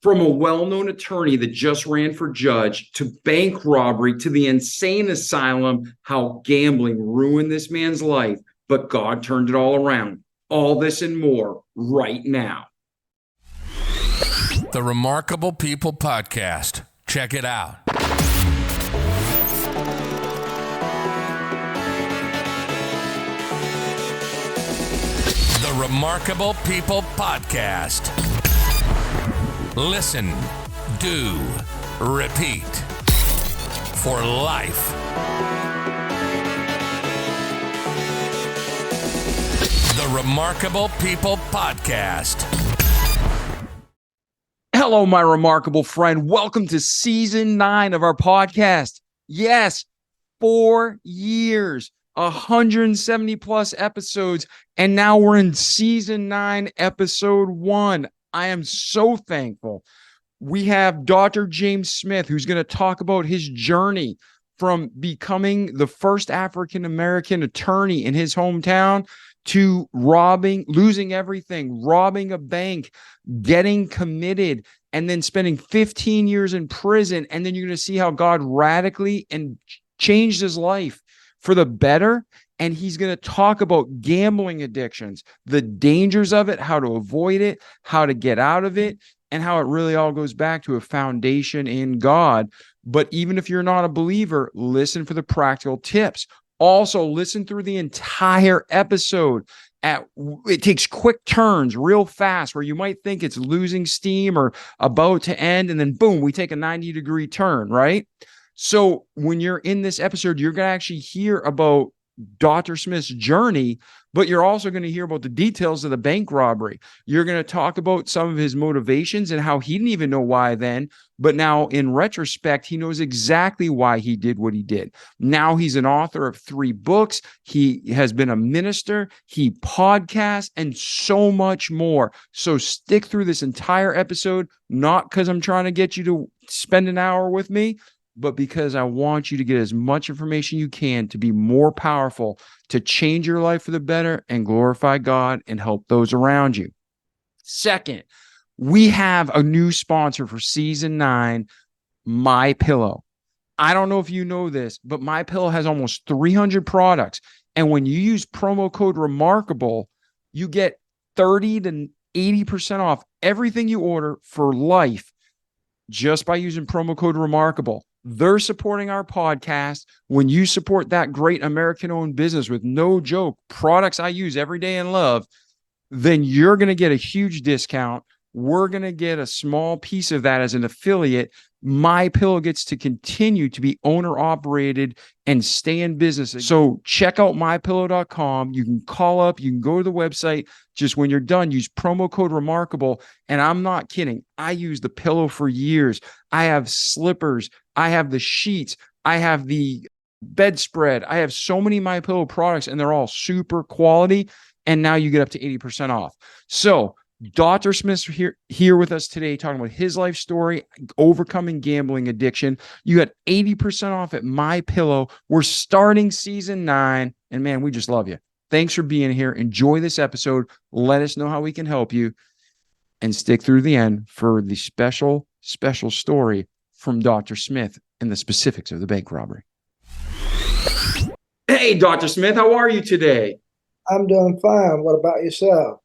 From a well-known attorney that just ran for judge to bank robbery to the insane asylum, how gambling ruined this man's life, but God turned it all around. All this and more right now. The Remarkable People Podcast. Check it out. The Remarkable People Podcast. Listen, do, repeat for life. The Remarkable People Podcast. Hello, my remarkable friend. Welcome to season 9 of our podcast. Yes, 4 years, 170 plus episodes, and now we're in season 9, episode 1. I am so thankful. We have Dr. James Smith, who's going to talk about his journey from becoming the first African-American attorney in his hometown to losing everything, robbing a bank, getting committed, and then spending 15 years in prison. And then you're going to see how God radically changed his life for the better. And he's going to talk about gambling addictions, the dangers of it, how to avoid it, how to get out of it, and how it really all goes back to a foundation in God. But even if you're not a believer, listen for the practical tips. Also, listen through the entire episode. It takes quick turns real fast where you might think it's losing steam or about to end, and then boom, we take a 90-degree turn, right? So when you're in this episode, you're going to actually hear about Dr. Smith's journey, but you're also going to hear about the details of the bank robbery. You're going to talk about some of his motivations and how he didn't even know why then, but now in retrospect, he knows exactly why he did what he did. Now he's an author of 3 books. He has been a minister. He podcasts and so much more. So stick through this entire episode, not because I'm trying to get you to spend an hour with me, but because I want you to get as much information you can to be more powerful, to change your life for the better and glorify God and help those around you. Second, we have a new sponsor for season 9, MyPillow. I don't know if you know this, but MyPillow has almost 300 products. And when you use promo code REMARKABLE, you get 30 to 80% off everything you order for life just by using promo code REMARKABLE. They're supporting our podcast. When you support that great American-owned business with no joke, products I use every day and love, then you're going to get a huge discount. We're going to get a small piece of that as an affiliate. MyPillow gets to continue to be owner-operated and stay in business. So check out mypillow.com. You can call up. You can go to the website. Just when you're done, use promo code REMARKABLE. And I'm not kidding. I use the pillow for years. I have slippers. I have the sheets. I have the bedspread. I have so many MyPillow products, and they're all super quality. And now you get up to 80% off. So Dr. Smith's here with us today talking about his life story, overcoming gambling addiction. You got 80% off at MyPillow. We're starting season 9, and man, we just love you. Thanks for being here. Enjoy this episode. Let us know how we can help you, and stick through the end for the special story from Dr. Smith and the specifics of the bank robbery. Hey, Dr. Smith, how are you today? I'm doing fine. What about yourself?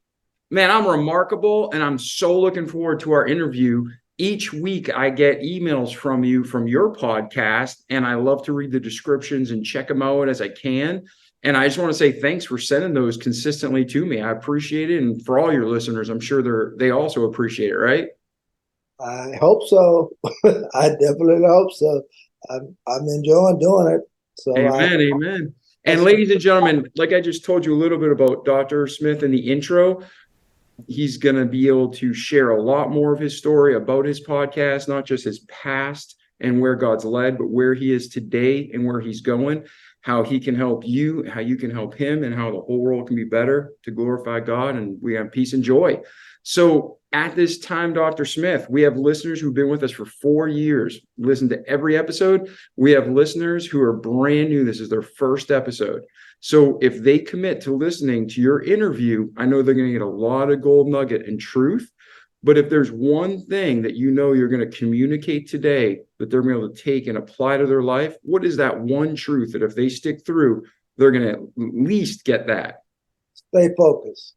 Man, I'm remarkable, and I'm so looking forward to our interview. Each week, I get emails from you from your podcast, and I love to read the descriptions and check them out as I can. And I just want to say thanks for sending those consistently to me. I appreciate it. And for all your listeners, I'm sure they also appreciate it, right? I hope so. I definitely hope so. I'm enjoying doing it. So Amen. And ladies and gentlemen, like I just told you a little bit about Dr. Smith in the intro, he's going to be able to share a lot more of his story about his podcast, not just his past and where God's led, but where he is today and where he's going, how he can help you, how you can help him, and how the whole world can be better to glorify God, and we have peace and joy. So at this time, Dr. Smith, we have listeners who've been with us for 4 years, listen to every episode. We have listeners who are brand new. This is their first episode. So if they commit to listening to your interview, I know they're going to get a lot of gold nugget and truth. But if there's one thing that you know you're going to communicate today that they're going to be able to take and apply to their life, what is that one truth that if they stick through, they're going to at least get that? Stay focused.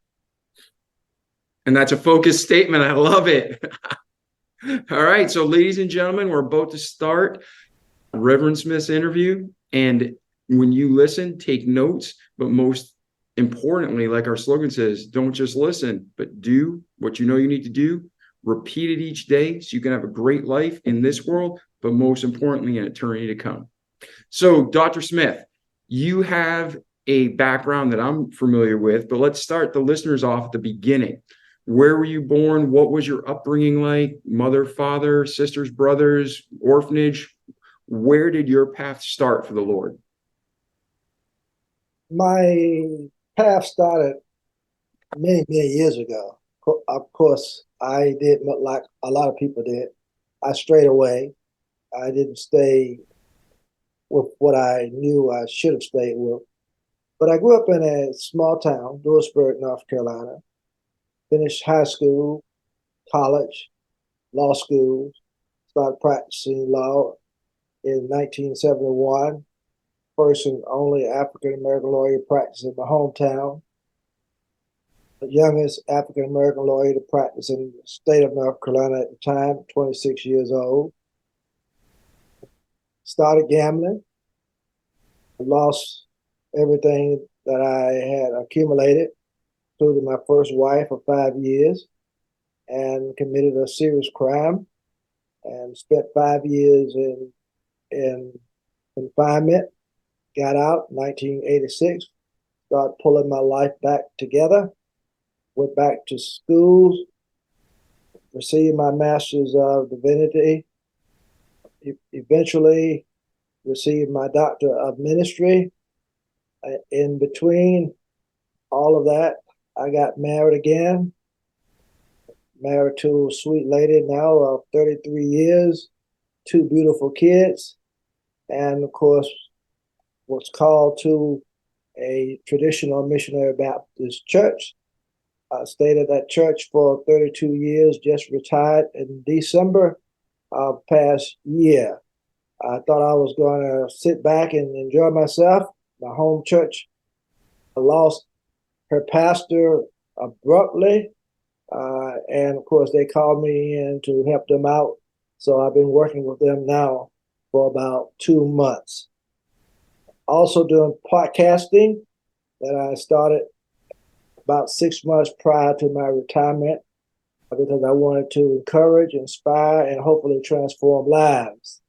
And that's a focused statement. I love it. All right. So, ladies and gentlemen, we're about to start Reverend Smith's interview. And when you listen, take notes. But most importantly, like our slogan says, don't just listen, but do what you know you need to do. Repeat it each day so you can have a great life in this world, but most importantly, an eternity to come. So, Dr. Smith, you have a background that I'm familiar with, but let's start the listeners off at the beginning. Where were you born? What was your upbringing like? Mother, father, sisters, brothers, orphanage? Where did your path start for the Lord? My path started many, many years ago. Of course, I did like a lot of people did. I strayed away. I didn't stay with what I knew I should have stayed with. But I grew up in a small town, Louisburg, North Carolina. Finished high school, college, law school, started practicing law in 1971. First and only African-American lawyer practiced in my hometown. The youngest African-American lawyer to practice in the state of North Carolina at the time, 26 years old. Started gambling. Lost everything that I had accumulated, including my first wife of 5 years, and committed a serious crime and spent 5 years in confinement. Got out in 1986, started pulling my life back together, went back to school, received my Master's of Divinity, eventually received my Doctor of Ministry. In between all of that, I got married again, married to a sweet lady now of 33 years, 2 beautiful kids, and of course, was called to a traditional missionary Baptist church. I stayed at that church for 32 years, just retired in December of past year. I thought I was going to sit back and enjoy myself. My home church lost her pastor abruptly. And of course, they called me in to help them out. So I've been working with them now for about 2 months. Also doing podcasting that I started about 6 months prior to my retirement because I wanted to encourage, inspire, and hopefully transform lives.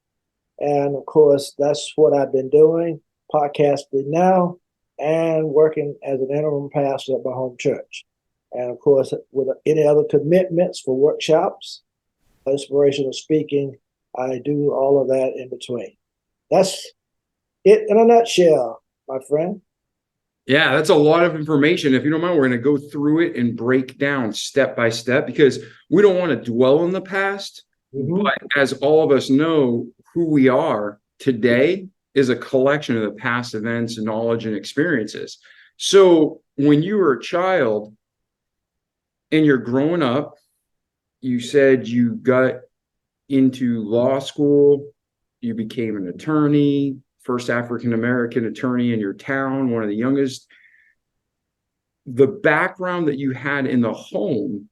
And of course, that's what I've been doing, podcasting now and working as an interim pastor at my home church. And of course, with any other commitments for workshops, inspirational speaking, I do all of that in between. That's it in a nutshell, my friend. Yeah, that's a lot of information. If you don't mind, we're going to go through it and break down step by step because we don't want to dwell on the past. Mm-hmm. But as all of us know, who we are today is a collection of the past events, knowledge, and experiences. So when you were a child and you're growing up, you said you got into law school, you became an attorney, first African-American attorney in your town, one of the youngest. The background that you had in the home,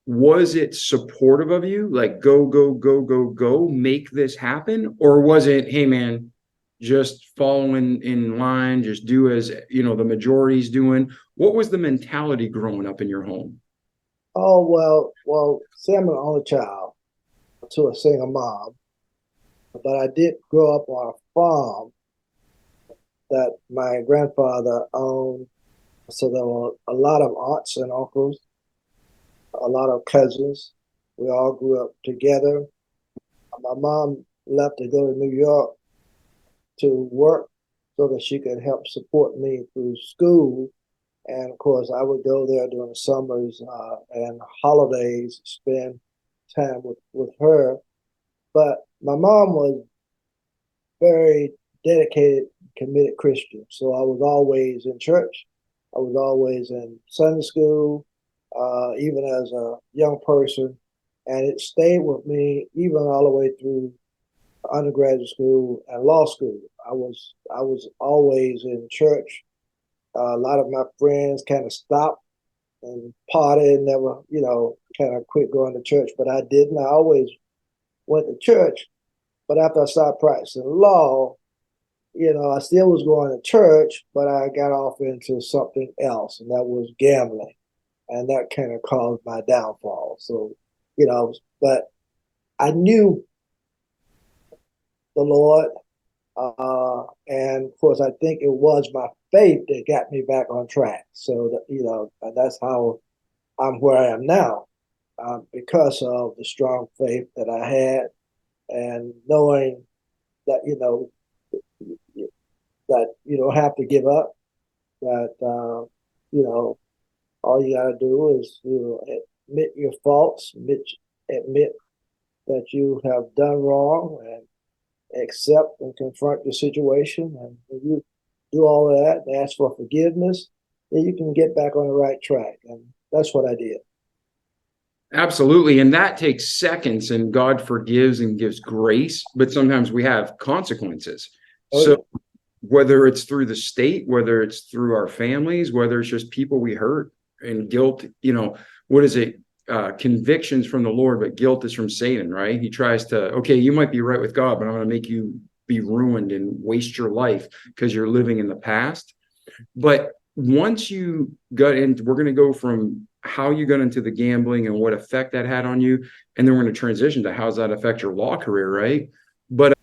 was it supportive of you? Like, go, make this happen? Or was it, hey, man, just following in line, just do as, the majority's doing? What was the mentality growing up in your home? Oh, well, see, I'm an only child to a single mom. But I did grow up on a farm that my grandfather owned. So there were a lot of aunts and uncles, a lot of cousins. We all grew up together. My mom left to go to New York to work so that she could help support me through school. And of course, I would go there during the summers and holidays, spend time with her. But my mom was very dedicated, committed Christian. So I was always in church. I was always in Sunday school. even as a young person, and it stayed with me even all the way through undergraduate school and law school. I was always in church. A lot of my friends kind of stopped and partied, never, kind of quit going to church, but I didn't. I always went to church. But after I started practicing law, I still was going to church, but I got off into something else, and that was gambling. And that kind of caused my downfall. So, but I knew the Lord. And of course, I think it was my faith that got me back on track. So, and that's how I'm where I am now, because of the strong faith that I had and knowing that, that you don't have to give up, that, all you got to do is admit your faults, admit that you have done wrong, and accept and confront the situation. And when you do all of that and ask for forgiveness, then you can get back on the right track. And that's what I did. Absolutely. And that takes seconds, and God forgives and gives grace, but sometimes we have consequences. So whether it's through the state, whether it's through our families, whether it's just people we hurt, and guilt, what is it? Convictions from the Lord, but guilt is from Satan, right? He tries to, okay, you might be right with God, but I'm going to make you be ruined and waste your life because you're living in the past. But once you got into, we're going to go from how you got into the gambling and what effect that had on you, and then we're going to transition to how does that affect your law career, right? But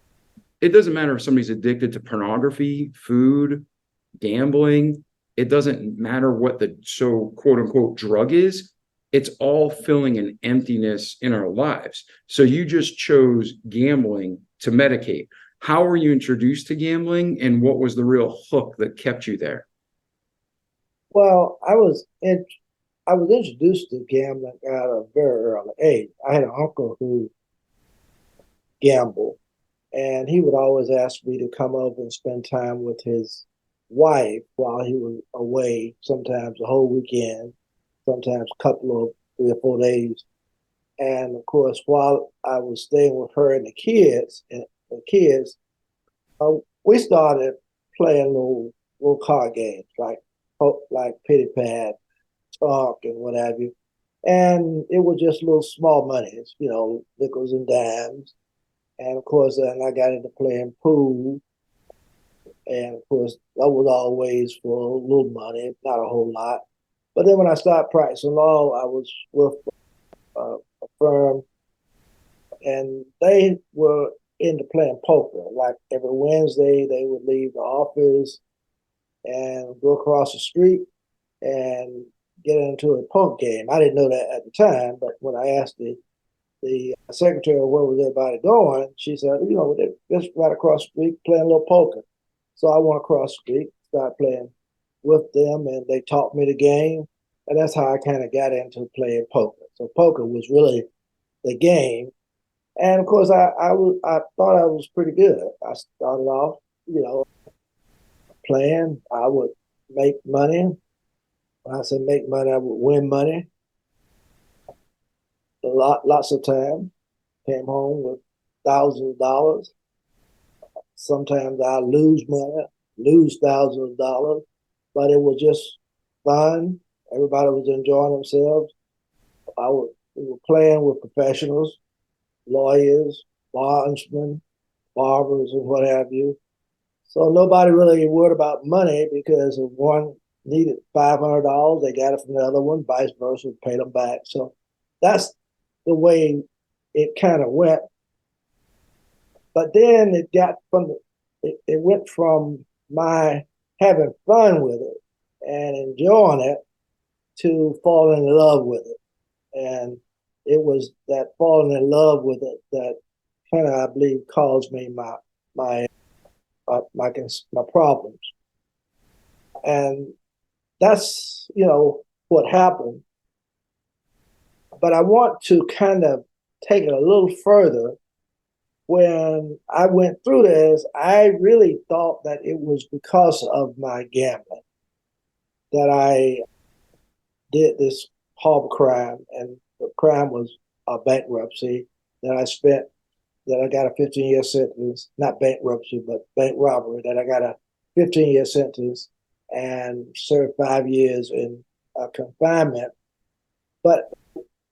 it doesn't matter if somebody's addicted to pornography, food, gambling. It doesn't matter what the quote unquote drug is. It's all filling an emptiness in our lives. So you just chose gambling to medicate. How were you introduced to gambling, and what was the real hook that kept you there? Well, I was introduced to gambling at a very early age. I had an uncle who gambled, and he would always ask me to come over and spend time with his wife while he was away, sometimes a whole weekend, sometimes a couple of 3 or 4 days. And of course, while I was staying with her and the kids, we started playing little card games like Pity Pad, Talk, and what have you. And it was just little small monies, nickels and dimes. And of course, then I got into playing pool. And of course, that was always for a little money, not a whole lot. But then when I started practicing law, I was with a firm, and they were into playing poker. Like every Wednesday, they would leave the office and go across the street and get into a poker game. I didn't know that at the time, but when I asked the secretary where was everybody going, she said, they're just right across the street playing a little poker. So I went across the street, started playing with them, and they taught me the game. And that's how I kind of got into playing poker. So poker was really the game. And of course, I thought I was pretty good. I started off, playing. I would make money. When I said make money, I would win money. Lots of time. Came home with thousands of dollars. Sometimes I lose money, lose thousands of dollars, but it was just fun. Everybody was enjoying themselves. We were playing with professionals, lawyers, bondsmen, barbers, and what have you. So nobody really worried about money, because if one needed $500, they got it from the other one, vice versa, paid them back. So that's the way it kind of went. But then it went from my having fun with it and enjoying it to falling in love with it. And it was that falling in love with it that kind of, I believe, caused me my problems. And that's, what happened. But I want to kind of take it a little further. When I went through this, I really thought that it was because of my gambling that I did this horrible crime, and the crime was a bankruptcy that I got a 15-year sentence, not bankruptcy, but bank robbery, that I got a 15-year sentence and served 5 years in confinement. But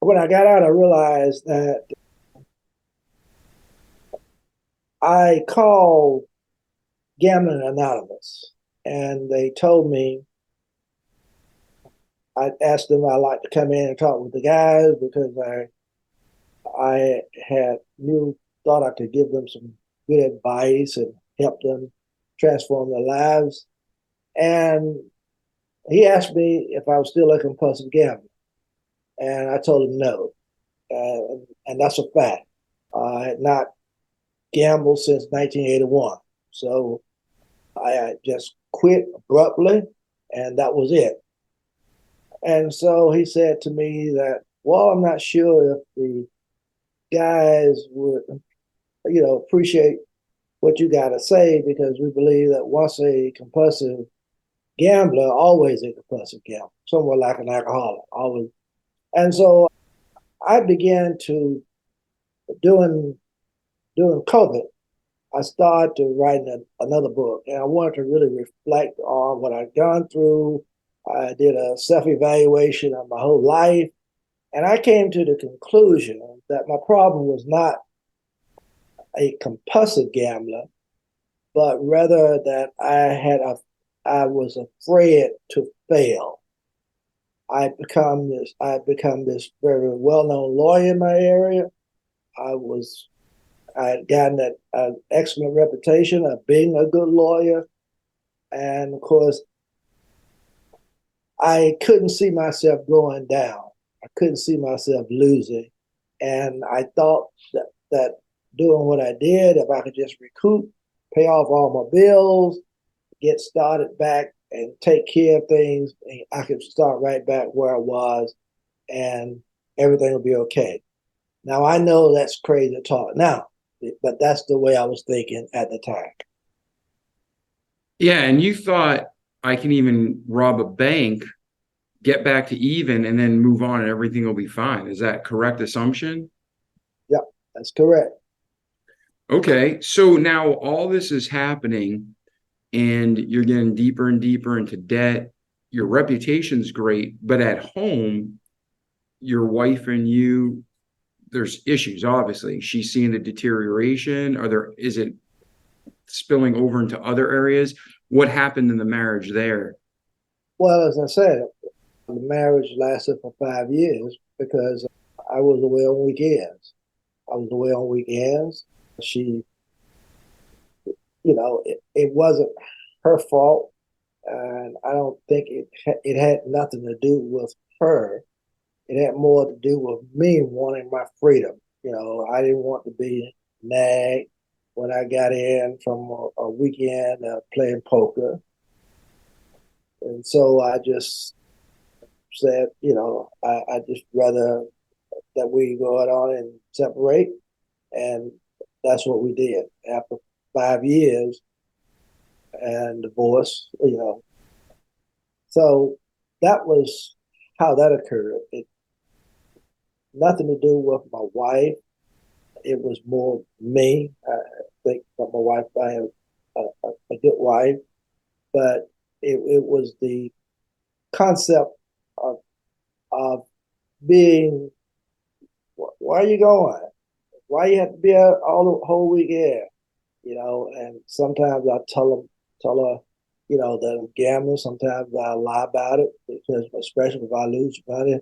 when I got out, I realized that I called Gambling Anonymous, and they told me, I asked them I'd like to come in and talk with the guys because I thought I could give them some good advice and help them transform their lives. And he asked me if I was still a compulsive gambler, and I told him no. And that's a fact. I had not gambled since 1981. So I just quit abruptly, and that was it. And so he said to me that, well, I'm not sure if the guys would, appreciate what you got to say, because we believe that once a compulsive gambler, always a compulsive gambler, somewhat like an alcoholic, always. And so I began to, during COVID, I started to write another book, and I wanted to really reflect on what I'd gone through. I did a self-evaluation of my whole life, and I came to the conclusion that my problem was not a compulsive gambler, but rather that I was afraid to fail. I had become this very well-known lawyer in my area. I had gotten an excellent reputation of being a good lawyer, and of course, I couldn't see myself going down. I couldn't see myself losing. And I thought that doing what I did, if I could just recoup, pay off all my bills, get started back and take care of things, I could start right back where I was, and everything would be okay. Now, I know that's crazy talk now, but that's the way I was thinking at the time. Yeah, and you thought I can even rob a bank, get back to even, and then move on and everything will be fine. Is that correct assumption? Yeah, that's correct. Okay, so now all this is happening and you're getting deeper and deeper into debt. Your reputation's great, but at home, your wife and you, there's issues, obviously. She's seeing the deterioration. Is it spilling over into other areas? What happened in the marriage there? Well, as I said, the marriage lasted for 5 years because I was away on weekends. She, it wasn't her fault, and I don't think it had nothing to do with her. It had more to do with me wanting my freedom. I didn't want to be nagged when I got in from a weekend playing poker. And so I just said, I just rather that we go on and separate. And that's what we did after 5 years and divorce, So that was how that occurred. It nothing to do with my wife. It was more me. I think that my wife, I have a good wife, but it was the concept of being, where are you going? Why you have to be out all the whole weekend? And sometimes I tell her, that I'm gambling. Sometimes I lie about it because, especially if I lose money,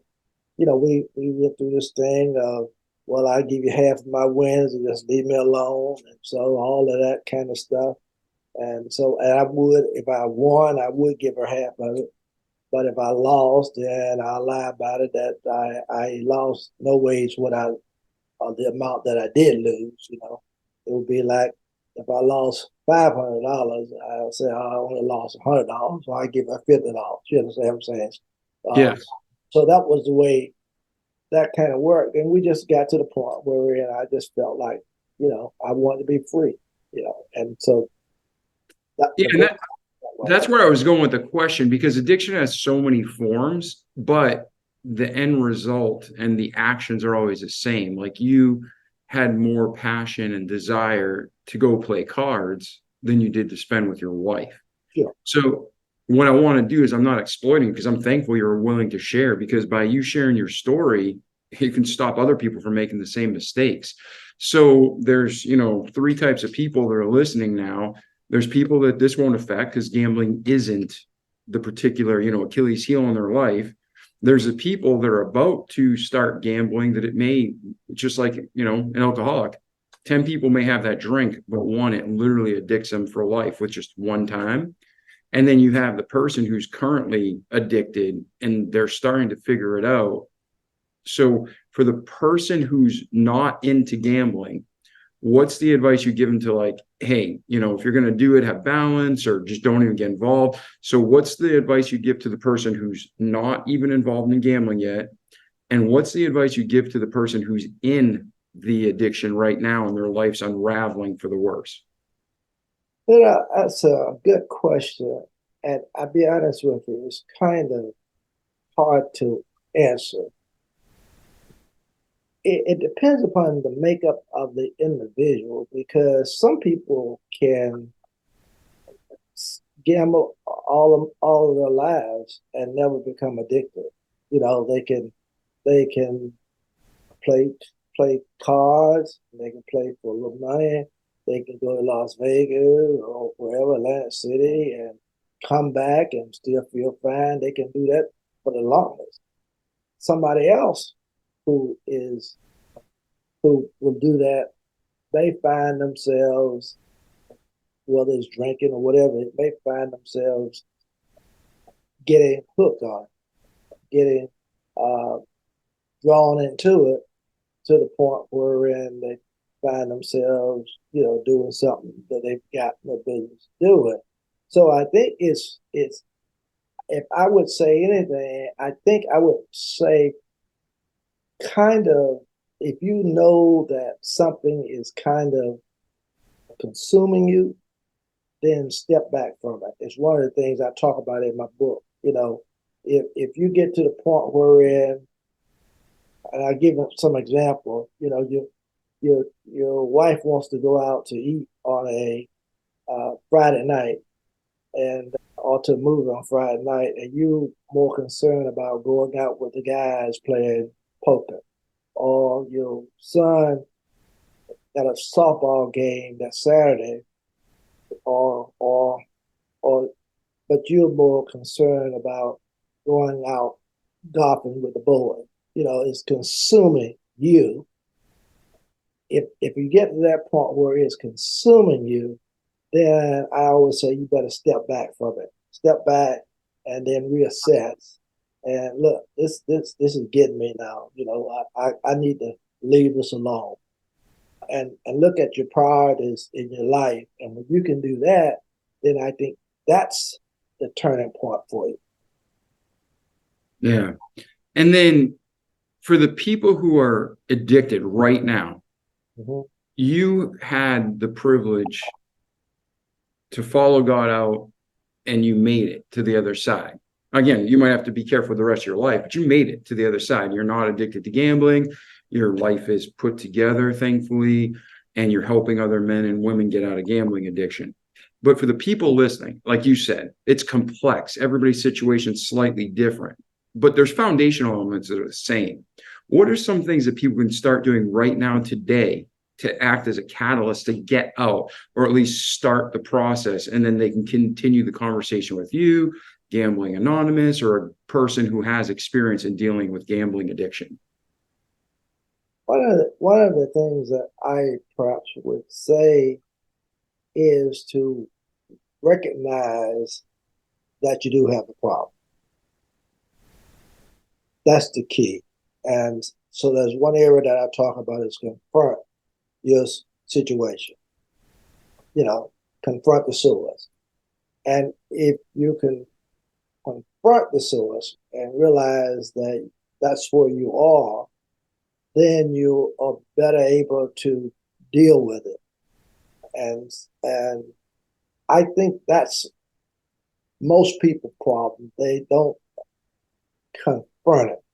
we went through this thing of, well, I give you half of my wins and just leave me alone. And so all of that kind of stuff. And I would, if I won, I would give her half of it. But if I lost, then I lie about it that I lost no ways the amount that I did lose. It would be like if I lost $500, I would say I only lost $100, so I give her $50. You understand what I'm saying? Yeah. So that was the way that kind of worked, and we just got to the point where I just felt like, I wanted to be free, and so. That's where I was going with the question, because addiction has so many forms, but the end result and the actions are always the same. Like you had more passion and desire to go play cards than you did to spend with your wife. Sure. So what I want to do is I'm not exploiting, because I'm thankful you're willing to share, because by you sharing your story, you can stop other people from making the same mistakes. So there's, three types of people that are listening now. There's people that this won't affect because gambling isn't the particular, Achilles heel in their life. There's the people that are about to start gambling that it may, just like, an alcoholic, 10 people may have that drink, but one, it literally addicts them for life with just one time. And then you have the person who's currently addicted and they're starting to figure it out. So for the person who's not into gambling, what's the advice you give them to, like, hey, if you're going to do it, have balance, or just don't even get involved? So what's the advice you give to the person who's not even involved in gambling yet? And what's the advice you give to the person who's in the addiction right now and their life's unraveling for the worse? That's a good question. And I'll be honest with you, it's kind of hard to answer. It depends upon the makeup of the individual, because some people can gamble all of their lives and never become addicted. They can play cards, they can play for a little money, they can go to Las Vegas or wherever, Atlantic City, and come back and still feel fine. They can do that for the longest. Somebody else who will do that, they find themselves, whether it's drinking or whatever, they find themselves getting hooked on it, getting drawn into it, to the point wherein they find themselves, doing something that they've got no business doing. So I think it's if I would say anything, I think I would say, kind of, if you know that something is kind of consuming you, then step back from it. It's one of the things I talk about in my book. If you get to the point wherein, and I'll give some example, your wife wants to go out to eat on a Friday night, or to a movie on Friday night, and you more concerned about going out with the guys playing poker, or your son got a softball game that Saturday, or but you're more concerned about going out golfing with the boys. It's consuming you. If you get to that point where it's consuming you, then I always say you better step back from it. Step back and then reassess. And look, this is getting me now. I need to leave this alone. And look at your priorities in your life. And when you can do that, then I think that's the turning point for you. Yeah. And then for the people who are addicted right now, you had the privilege to follow God out, and you made it to the other side. Again, you might have to be careful the rest of your life, but you made it to the other side. You're not addicted to gambling. Your life is put together, thankfully, and you're helping other men and women get out of gambling addiction. But for the people listening, like you said, it's complex. Everybody's situation is slightly different, but there's foundational elements that are the same. What are some things that people can start doing right now today to act as a catalyst to get out, or at least start the process, and then they can continue the conversation with you, Gambling Anonymous, or a person who has experience in dealing with gambling addiction? One of the things that I perhaps would say is to recognize that you do have a problem. That's the key. And so there's one area that I talk about is confront your situation. Confront the source. And if you can confront the source and realize that that's where you are, then you are better able to deal with it. And I think that's most people's problem. They don't confront it.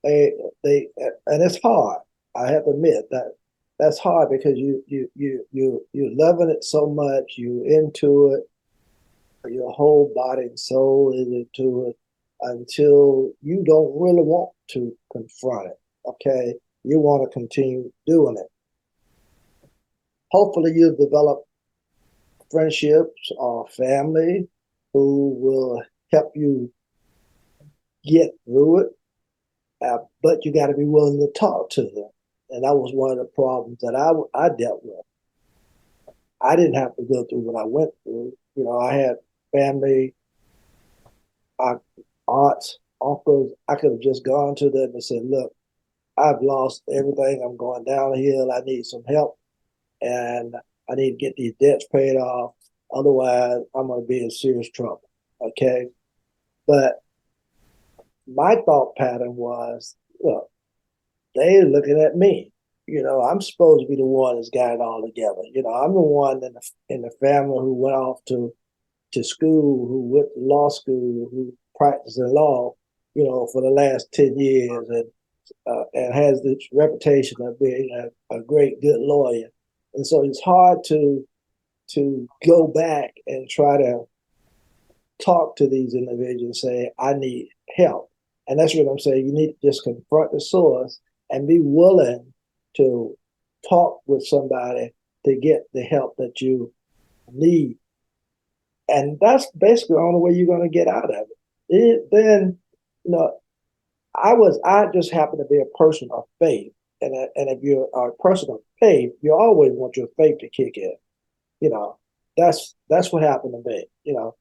they and it's hard. I have to admit that that's hard because you're loving it so much, you into it, your whole body and soul is into it until you don't really want to confront it. Okay, you want to continue doing it. Hopefully, you develop friendships or family who will help you get through it. But you got to be willing to talk to them. And that was one of the problems that I dealt with. I didn't have to go through what I went through. You know, I had family, aunts, uncles. I could have just gone to them and said, look, I've lost everything. I'm going downhill. I need some help. And I need to get these debts paid off. Otherwise, I'm going to be in serious trouble. Okay. But my thought pattern was, look, they're looking at me. You know, I'm supposed to be the one that's got it all together. You know, I'm the one in the family who went off to school, who went to law school, who practiced in law, you know, for the last 10 years and has this reputation of being a great, good lawyer. And so it's hard to go back and try to talk to these individuals and say, I need help. And that's what I'm saying. You need to just confront the source and be willing to talk with somebody to get the help that you need. And that's basically the only way you're going to get out of it. Then, you know, I just happen to be a person of faith. And if you're a person of faith, you always want your faith to kick in. You know, that's what happened to me. You know,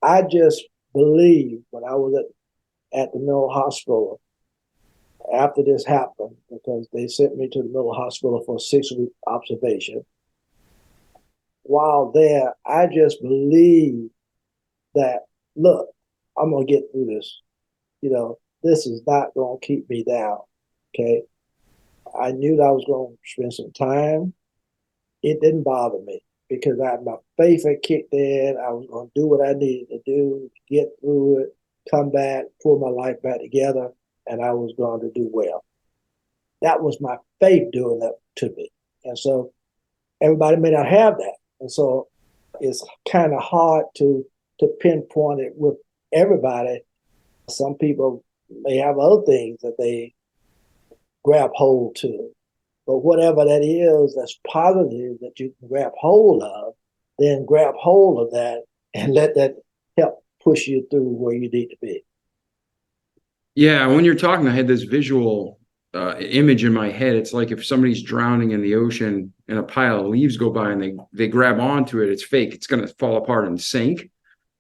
I just believed when I was at the mental hospital after this happened, because they sent me to the mental hospital for a 6-week observation. While there, I just believed that, look, I'm going to get through this. You know, this is not going to keep me down. Okay. I knew that I was going to spend some time. It didn't bother me because my faith had kicked in. I was going to do what I needed to do, get through it, come back, pull my life back together, and I was going to do well. That was my faith doing that to me. And so everybody may not have that. And so it's kind of hard to pinpoint it with everybody. Some people may have other things that they grab hold to. But whatever that is that's positive that you can grab hold of, then grab hold of that and let that help push you through where you need to be. Yeah, when you're talking, I had this visual image in my head. It's like if somebody's drowning in the ocean and a pile of leaves go by and they grab onto it, it's fake. It's going to fall apart and sink.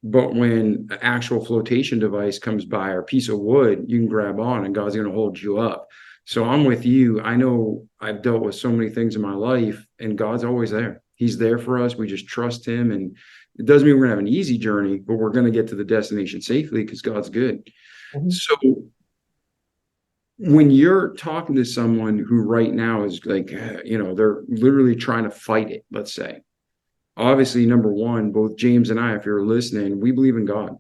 But when an actual flotation device comes by or a piece of wood, you can grab on and God's going to hold you up. So I'm with you. I know I've dealt with so many things in my life and God's always there. He's there for us. We just trust him. And it doesn't mean we're going to have an easy journey, but we're going to get to the destination safely because God's good. Mm-hmm. So when you're talking to someone who right now is like, you know, they're literally trying to fight it, let's say, obviously, number one, both James and I, if you're listening, we believe in God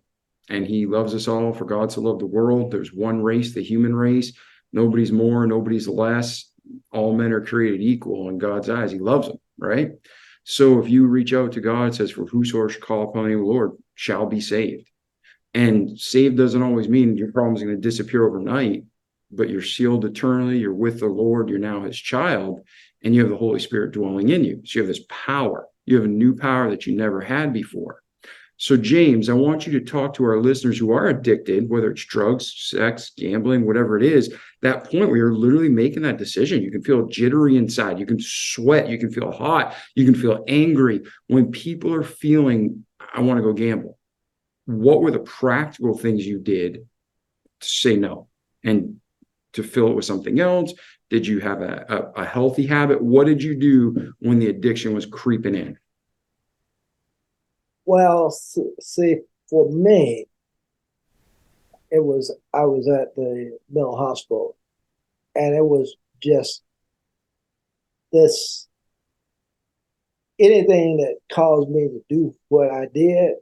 and he loves us all. For God to love the world, there's one race, the human race. Nobody's more, nobody's less. All men are created equal in God's eyes. He loves them, right? So if you reach out to God, it says, for whosoever shall call upon the name of the Lord shall be saved. And saved doesn't always mean your problem's going to disappear overnight, but you're sealed eternally. You're with the Lord. You're now his child, and you have the Holy Spirit dwelling in you. So you have this power. You have a new power that you never had before. So, James, I want you to talk to our listeners who are addicted, whether it's drugs, sex, gambling, whatever it is, that point where you're literally making that decision. You can feel jittery inside. You can sweat. You can feel hot. You can feel angry. When people are feeling, I want to go gamble, what were the practical things you did to say no and to fill it with something else? Did you have a healthy habit? What did you do when the addiction was creeping in? Well, see, for me, I was at the mental hospital, and it was just this, anything that caused me to do what I did,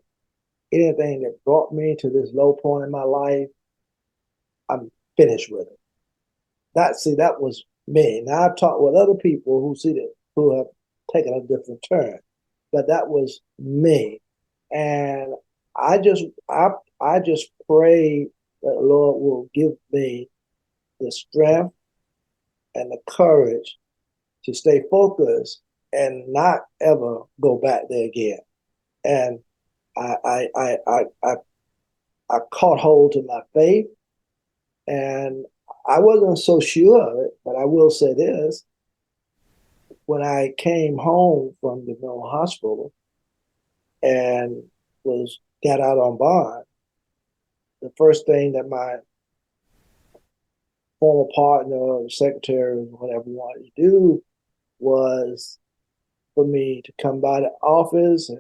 anything that brought me to this low point in my life, I'm finished with it. that was me. Now I've talked with other people who have taken a different turn, but that was me. And I just pray that the Lord will give me the strength and the courage to stay focused and not ever go back there again. And I caught hold to my faith, and I wasn't so sure of it, but I will say this. When I came home from the mental hospital and got out on bond, the first thing that my former partner or secretary or whatever wanted to do was for me to come by the office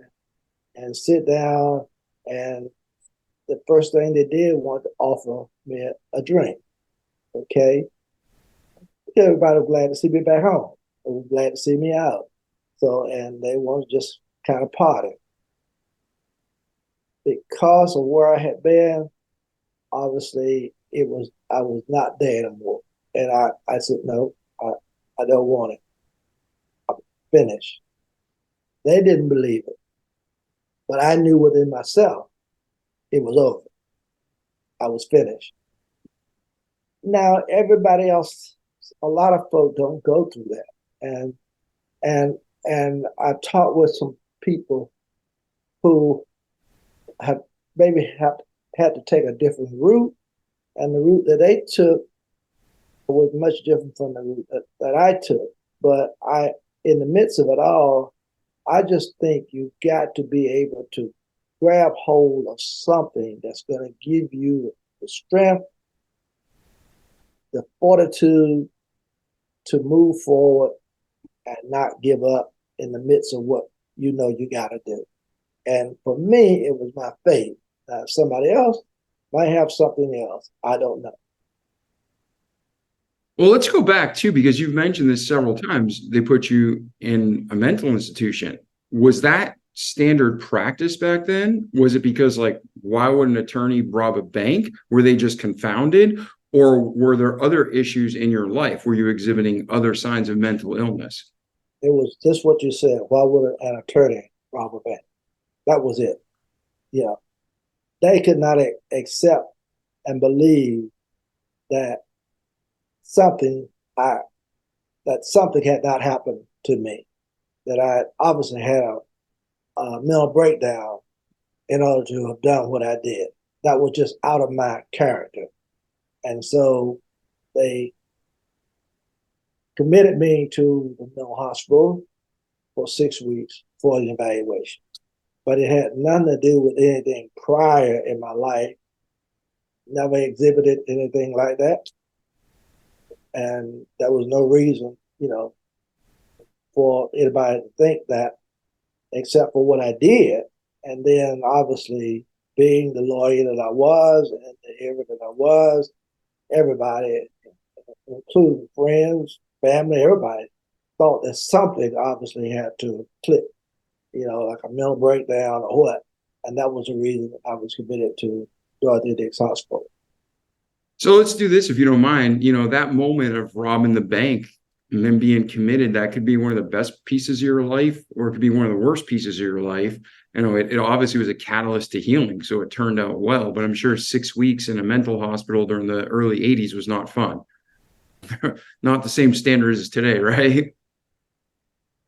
and sit down, and the first thing they did was to offer me a drink. Okay. Everybody was glad to see me back home. They were glad to see me out. So, and they wanted to just kind of party. Because of where I had been, obviously I was not there anymore. And I said, no, I don't want it. I'm finished. They didn't believe it. But I knew within myself it was over. I was finished. Now everybody else, a lot of folk don't go through that. And I talked with some people who have maybe had to take a different route, and the route that they took was much different from the route that I took. But in the midst of it all, I just think you got to be able to grab hold of something that's going to give you the strength, the fortitude to move forward and not give up in the midst of what you know you got to do. And for me, it was my faith. Now, somebody else might have something else. I don't know. Well, let's go back too, because you've mentioned this several times. They put you in a mental institution. Was that standard practice back then? Was it because, like, why would an attorney rob a bank? Were they just confounded? Or were there other issues in your life? Were you exhibiting other signs of mental illness? It was just what you said. Why would an attorney rob a bank? That was it. Yeah. They could not accept and believe that something had not happened to me, that I obviously had a mental breakdown in order to have done what I did. That was just out of my character. And so they committed me to the mental hospital for 6 weeks for an evaluation. But it had nothing to do with anything prior in my life. Never exhibited anything like that. And there was no reason, for anybody to think that, except for what I did. And then obviously being the lawyer that I was and the area that I was, everybody, including friends, family, everybody, thought that something obviously had to click, like a mental breakdown or what. And that was the reason I was committed to Dorothy Dix Hospital. So let's do this, if you don't mind. That moment of robbing the bank and then being committed, that could be one of the best pieces of your life, or it could be one of the worst pieces of your life. It obviously was a catalyst to healing, so it turned out well. But I'm sure 6 weeks in a mental hospital during the early 80s was not fun. Not the same standards as today, right?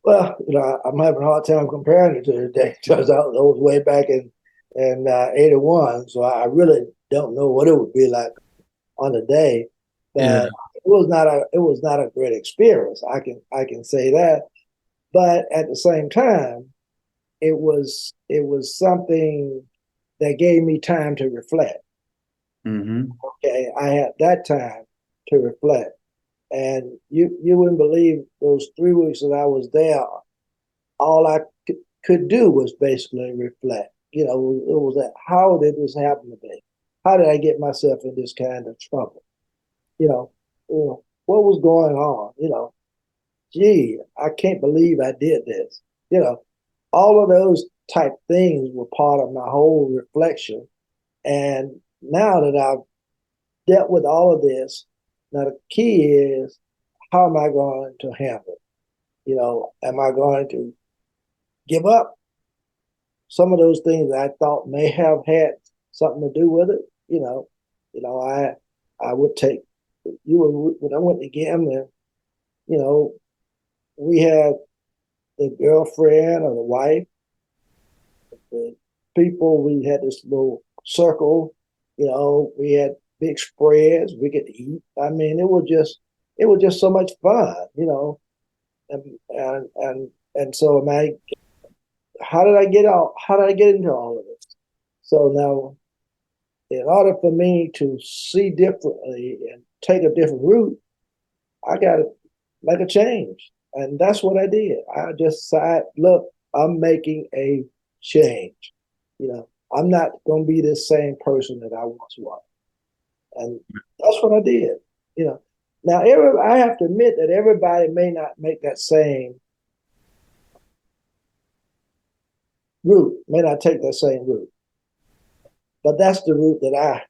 Well, I'm having a hard time comparing it to today because I was way back in 81. So I really don't know what it would be like on the day. But Yeah. it was not a great experience. I can say that. But at the same time, it was something that gave me time to reflect. Mm-hmm. Okay, I had that time to reflect. And you wouldn't believe those 3 weeks that I was there, all I could do was basically reflect. It was that, how did this happen to me? How did I get myself in this kind of trouble? What was going on? Gee, I can't believe I did this. All of those type things were part of my whole reflection. And now that I've dealt with all of this, Now the key is, how am I going to handle it? Am I going to give up some of those things that I thought may have had something to do with it? I would take when I went to gambling. We had the girlfriend or the wife, the people. We had this little circle. We had big spreads. We could eat. I mean, it was just so much fun. And so how did I get out? How did I get into all of this? So now, in order for me to see differently and take a different route, I got to make a change. And that's what I did. I just decided, look, I'm making a change. I'm not going to be the same person that I once was. And that's what I did. Now, I have to admit that everybody may not make that same route, may not take that same route. But that's the route that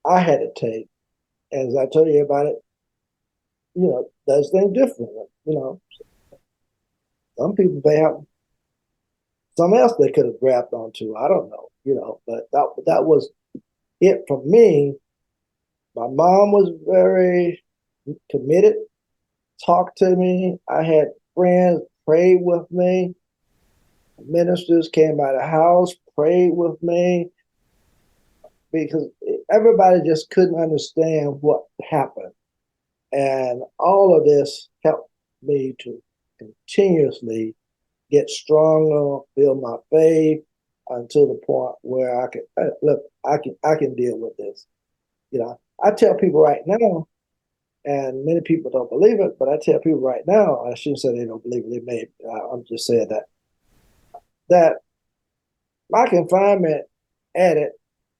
I had to take. And as I told you about it, does things differently. Some people, they have something else they could have grabbed onto. I don't know, but that was it for me. My mom was very committed, talked to me. I had friends prayed with me. Ministers came by the house, prayed with me, because everybody just couldn't understand what happened. And all of this helped me to continuously get stronger, build my faith until the point where I can deal with this. I tell people right now, and many people don't believe it, but I tell people right now, I shouldn't say they don't believe it, they may, I'm just saying that my confinement added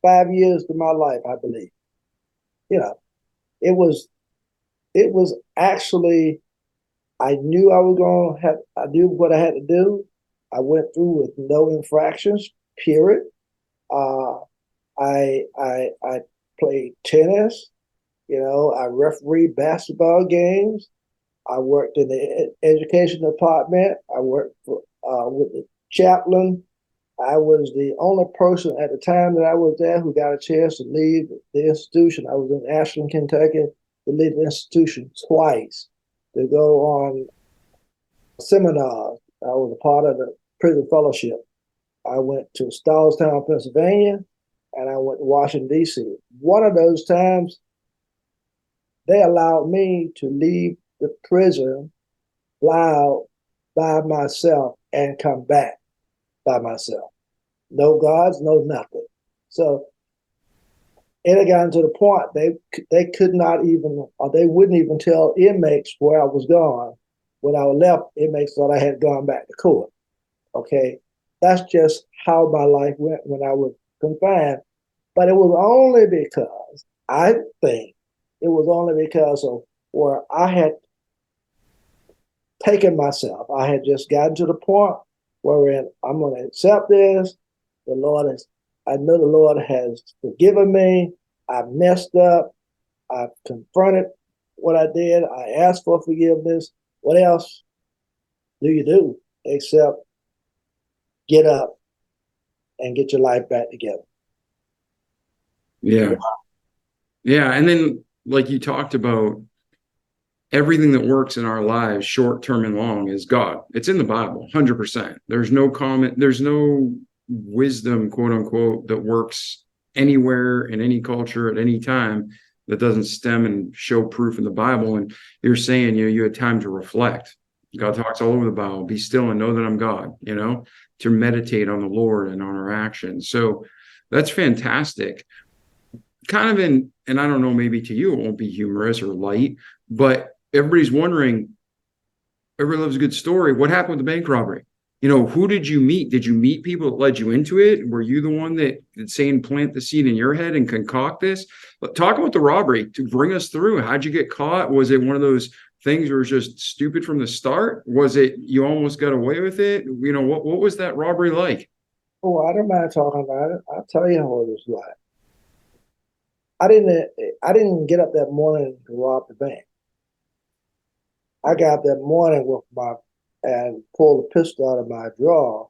5 years to my life, I believe. It was actually, I knew I knew what I had to do. I went through with no infractions, period. I played tennis. I refereed basketball games. I worked in the education department. I worked with the chaplain. I was the only person at the time that I was there who got a chance to leave the institution. I was in Ashland, Kentucky, to leave the institution twice, to go on seminars. I was a part of the prison fellowship. I went to Stallstown, Pennsylvania, and I went to Washington, D.C. One of those times, they allowed me to leave the prison, fly out by myself, and come back by myself. No guards, no nothing. So it had gotten to the point they could not even, or they wouldn't even tell inmates where I was gone. When I left, inmates thought I had gone back to court. Okay, that's just how my life went when I was confined. But it was only because, I think, it was only because of where I had taken myself. I had just gotten to the point wherein I'm going to accept this. I know the Lord has forgiven me. I messed up. I confronted what I did. I asked for forgiveness. What else do you do except get up and get your life back together? Yeah. Yeah. And then, like you talked about, everything that works in our lives, short term and long, is God. It's in the Bible, 100%. There's no comment. There's no wisdom, quote unquote, that works anywhere in any culture at any time that doesn't stem and show proof in the Bible. And you're saying, you had time to reflect. God talks all over the Bible. Be still and know that I'm God, to meditate on the Lord and on our actions. So that's fantastic. Kind of and I don't know, maybe to you, it won't be humorous or light, but everybody's wondering, everybody loves a good story. What happened with the bank robbery? Who did you meet? Did you meet people that led you into it? Were you the one that saying plant the seed in your head and concoct this? But talk about the robbery to bring us through. How'd you get caught? Was it one of those things where it was just stupid from the start? Was it you almost got away with it? What was that robbery like? Oh, I don't mind talking about it. I'll tell you how it was like. I didn't get up that morning to rob the bank. I got up that morning and pulled a pistol out of my drawer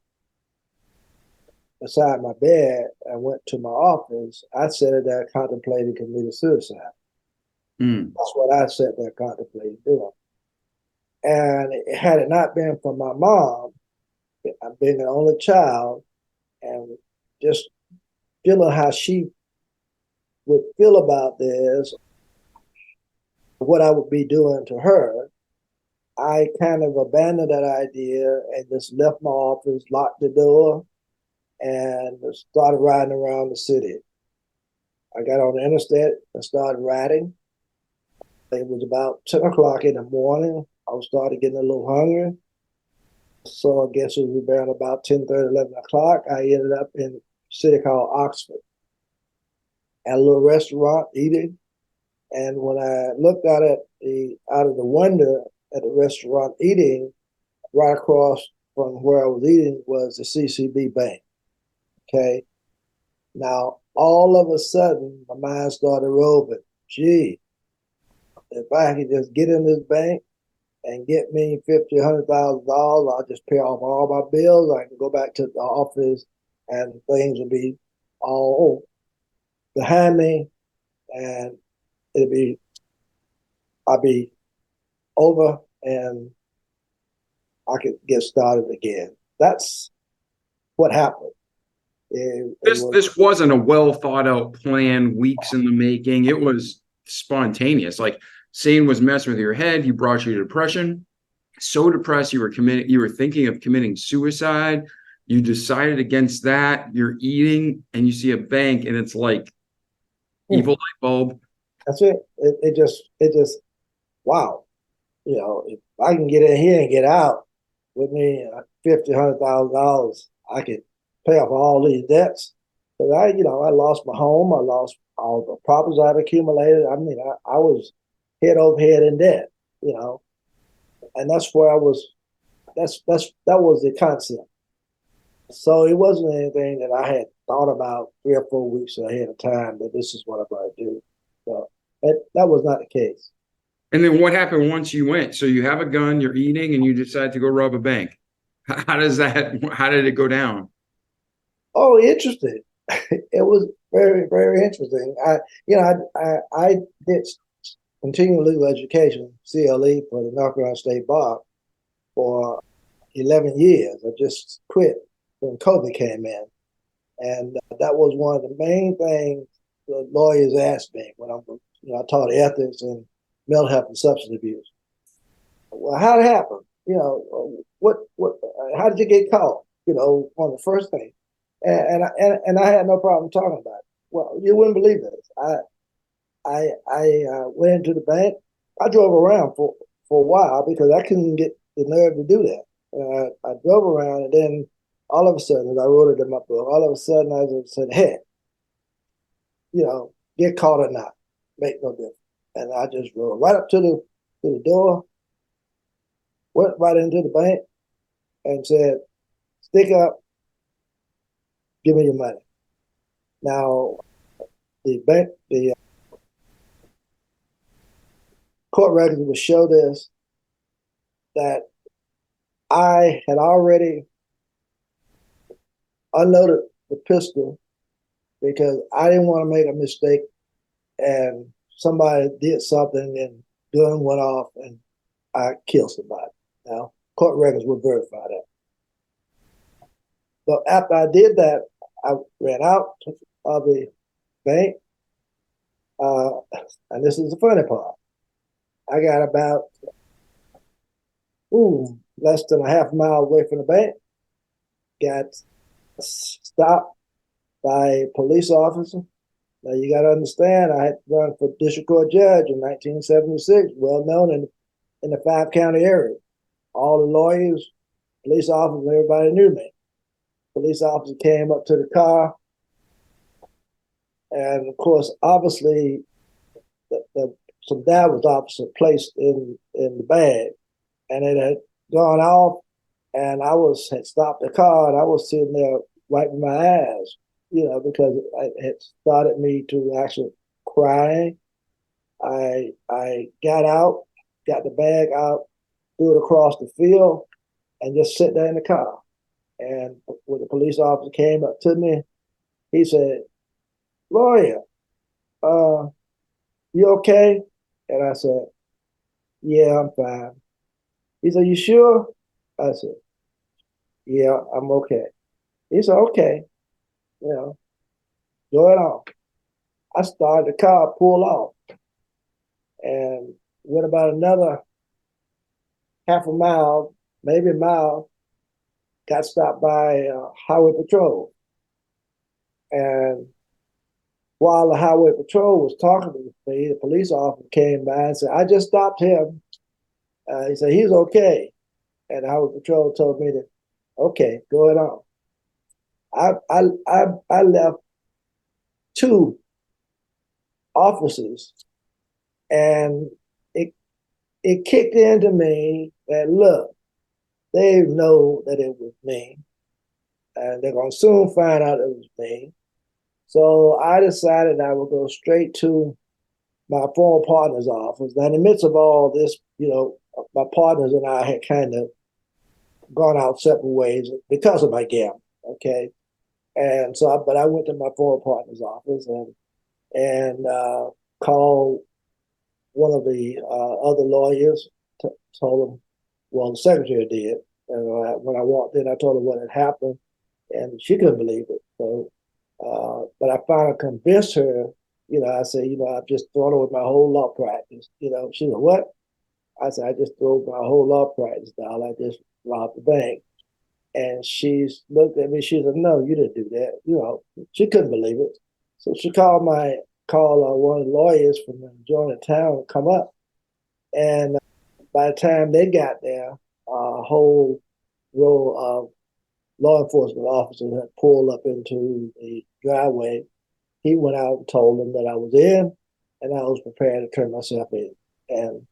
beside my bed and went to my office. I sat there contemplating committing suicide. That's what I sat there contemplating doing. And had it not been for my mom, being an only child, and just feeling how she would feel about this, what I would be doing to her, I kind of abandoned that idea and just left my office, locked the door, and started riding around the city. I got on the interstate and started riding. It was about 10 o'clock in the morning. I was starting getting a little hungry. So I guess it was around about 10:30, 11 o'clock. I ended up in a city called Oxford at a little restaurant eating. And when I looked out of the window at the restaurant eating, right across from where I was eating was the CCB Bank. Okay. Now, all of a sudden, my mind started roving. Gee, if I could just get in this bank and get me $50,000, $100,000, I'll just pay off all my bills. I can go back to the office and things will be all behind me, and I'll be over and I could get started again. That's what happened. This wasn't a well thought out plan, weeks in the making. It was spontaneous. Like Satan was messing with your head. He brought you to depression. So depressed, you were thinking of committing suicide. You decided against that. You're eating and you see a bank and it's like evil light bulb. That's it. It just, wow. You know, if I can get in here and get out with me $50,000, $100,000, I could pay off all these debts. But I lost my home. I lost all the properties I've accumulated. I mean, I was head over head in debt, and that's where I was. That was the concept. So it wasn't anything that I had thought about 3 or 4 weeks ahead of time that this is what I'm going to do. So that was not the case. And then what happened once you went? So you have a gun, you're eating, and you decide to go rob a bank. How did it go down? Oh, interesting. It was very, very interesting. I did continuing legal education, CLE, for the North Carolina State Bar for 11 years. I just quit when COVID came in. And that was one of the main things the lawyers asked me when I taught ethics and mental health and substance abuse. Well, how did it happen? How did you get caught? One of the first things. And I had no problem talking about it. Well, you wouldn't believe this. I went into the bank. I drove around for a while because I couldn't get the nerve to do that. I drove around, and then all of a sudden, as I wrote it in my book, all of a sudden I just said, "Hey, get caught or not, make no difference." And I just rode right up to the door, went right into the bank, and said, "Stick up, give me your money." Now, the court records will show this, that I had already unloaded the pistol because I didn't want to make a mistake and somebody did something and gun went off and I killed somebody. Now, court records will verify that. But after I did that, I ran out of the bank. And this is the funny part. I got about less than a half mile away from the bank. Got stopped by a police officer. Now you got to understand, I had run for district court judge in 1976, well known in the 5-county area. All the lawyers, police officers, everybody knew me. Police officer came up to the car, and of course, obviously, some Dallas officer placed in the bag, and it had gone off, and I had stopped the car, and I was sitting there wiping my eyes, because it had started me to actually crying. I got out, got the bag out, threw it across the field, and just sit there in the car. And when the police officer came up to me, he said, "Lawyer, you okay?" And I said, "Yeah, I'm fine." He said, "You sure?" I said, "Yeah, I'm okay." He said, "Okay, you know, go it on." I started the car, pulled off, and went about another half a mile, maybe a mile, got stopped by highway patrol. And while the highway patrol was talking to me, the police officer came by and said, "I just stopped him." He said, "He's okay." And the highway patrol told me that, "Okay, go it on." I left two officers, and it kicked into me that, look, they know that it was me, and they're going to soon find out it was me. So I decided I would go straight to my former partner's office. Now, in the midst of all this, my partners and I had kind of gone out separate ways because of my gambling. Okay. And so, but I went to my former partner's office and called one of the other lawyers, told him, well, the secretary did. And when I walked in, I told her what had happened, and she couldn't believe it. So, but I finally convinced her. I said, I've just thrown away my whole law practice. She said, "What?" I said, "I just threw my whole law practice down. I just robbed the bank." And she looked at me. She said, "No, you didn't do that." She couldn't believe it. So she called one of the lawyers from the adjoining town to come up. And by the time they got there, a whole row of law enforcement officers had pulled up into the driveway. He went out and told them that I was in, and I was prepared to turn myself in, and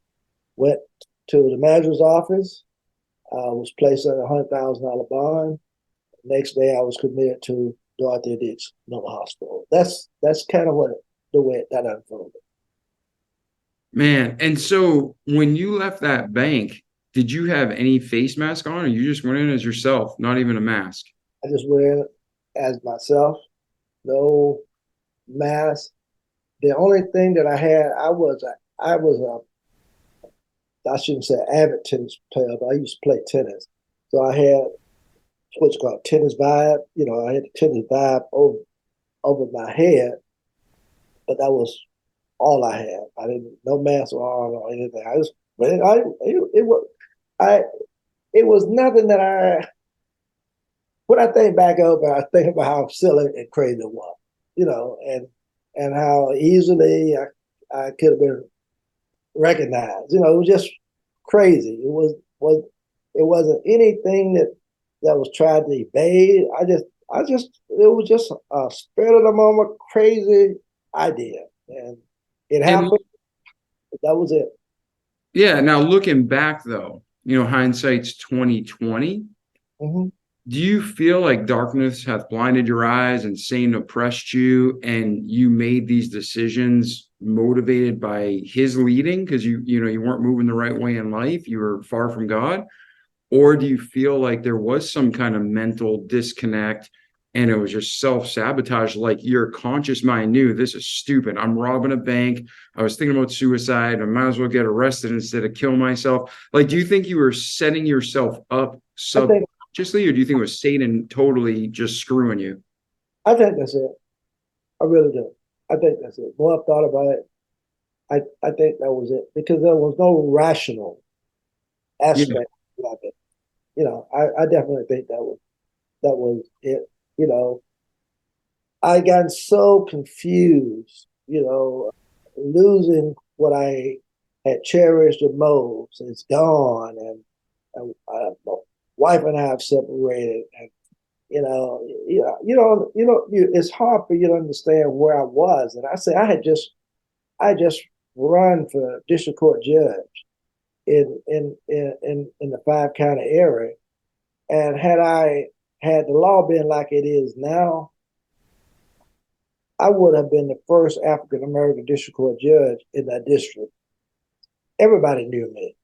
went to the manager's office. Was placed on a $100,000 bond. Next day, I was committed to Dorothy Dix Mental Hospital. That's kind of the way that unfolded. Man, and so when you left that bank, did you have any face mask on, or you just went in as yourself, not even a mask? I just went in as myself, no mask. The only thing that I had, I shouldn't say avid tennis player, but I used to play tennis. So I had what's called tennis vibe. I had the tennis vibe over my head, but that was all I had. I didn't no mask on or anything. It was nothing that when I think back over, I think about how silly and crazy it was, and how easily I could have been recognized. It was just crazy. It wasn't anything that was tried to evade. It was just a spur of the moment crazy idea, and it happened. That was it. Yeah. Now looking back, though, hindsight's 2020. Mm-hmm. Do you feel like darkness hath blinded your eyes and Satan oppressed you, and you made these decisions motivated by his leading because you weren't moving the right way in life, you were far from God? Or do you feel like there was some kind of mental disconnect and it was just self-sabotage, like your conscious mind knew this is stupid, I'm robbing a bank, I was thinking about suicide, I might as well get arrested instead of kill myself? Like, do you think you were setting yourself up subconsciously, or do you think it was Satan totally just screwing you? I think that's it. I really do. I think that's it. The more I've thought about it, I think that was it, because there was no rational aspect of it. I definitely think that was it. I got so confused, losing what I had cherished the most. It's gone, and my wife and I have separated, and it's hard for you to understand where I was. And I say I just run for district court judge in the 5-county area, and had the law been like it is now, I would have been the first African American district court judge in that district. Everybody knew me.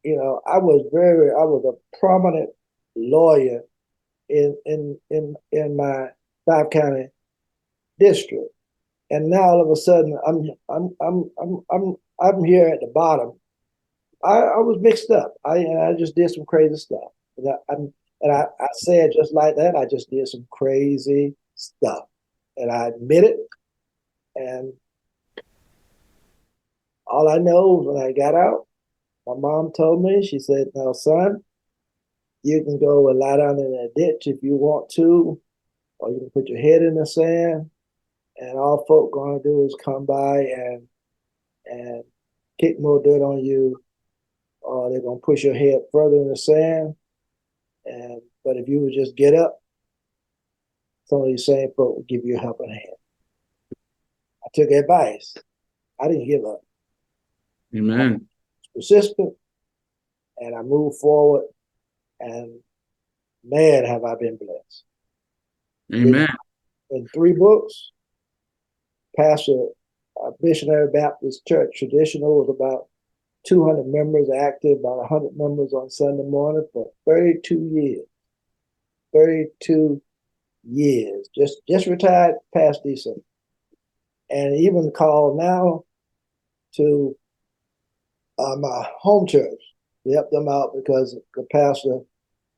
I was a prominent lawyer in my 5 county district. And now all of a sudden I'm here at the bottom. I was mixed up. I just did some crazy stuff. I say it just like that. I just did some crazy stuff. And I admit it. And all I know when I got out, my mom told me, she said, "Now, son, you can go and lie down in a ditch if you want to, or you can put your head in the sand, and all folk gonna do is come by and kick more dirt on you, or they're gonna push your head further in the sand. But if you would just get up, some of these same folk will give you a helping hand." I took advice. I didn't give up. Amen. I was persistent, and I moved forward. And man, have I been blessed. Amen. In 3 books, pastor a Missionary Baptist Church traditional with about 200 members active, about 100 members on Sunday morning for 32 years. 32 years. Just retired past December. And even called now to my home church to help them out because the pastor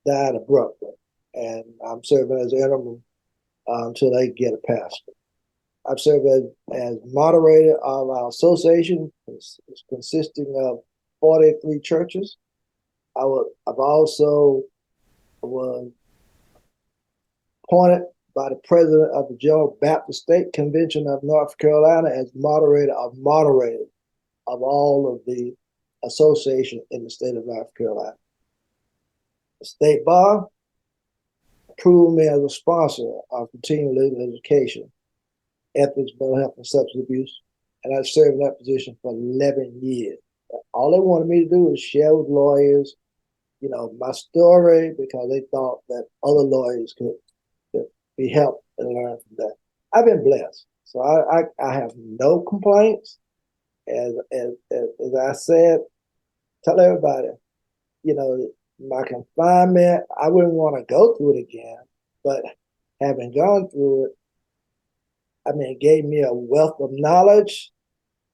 died abruptly. And I'm serving as interim until they get a pastor. I've served as moderator of our association, it's consisting of 43 churches. I've also was appointed by the president of the General Baptist State Convention of North Carolina as moderator of moderators of all of the association in the state of North Carolina. The state bar approved me as a sponsor of continuing legal education, ethics, mental health, and substance abuse, and I've served in that position for 11 years. All they wanted me to do was share with lawyers, my story, because they thought that other lawyers could be helped and learn from that. I've been blessed, so I have no complaints. As I said, tell everybody, my confinement, I wouldn't want to go through it again, but having gone through it, it gave me a wealth of knowledge.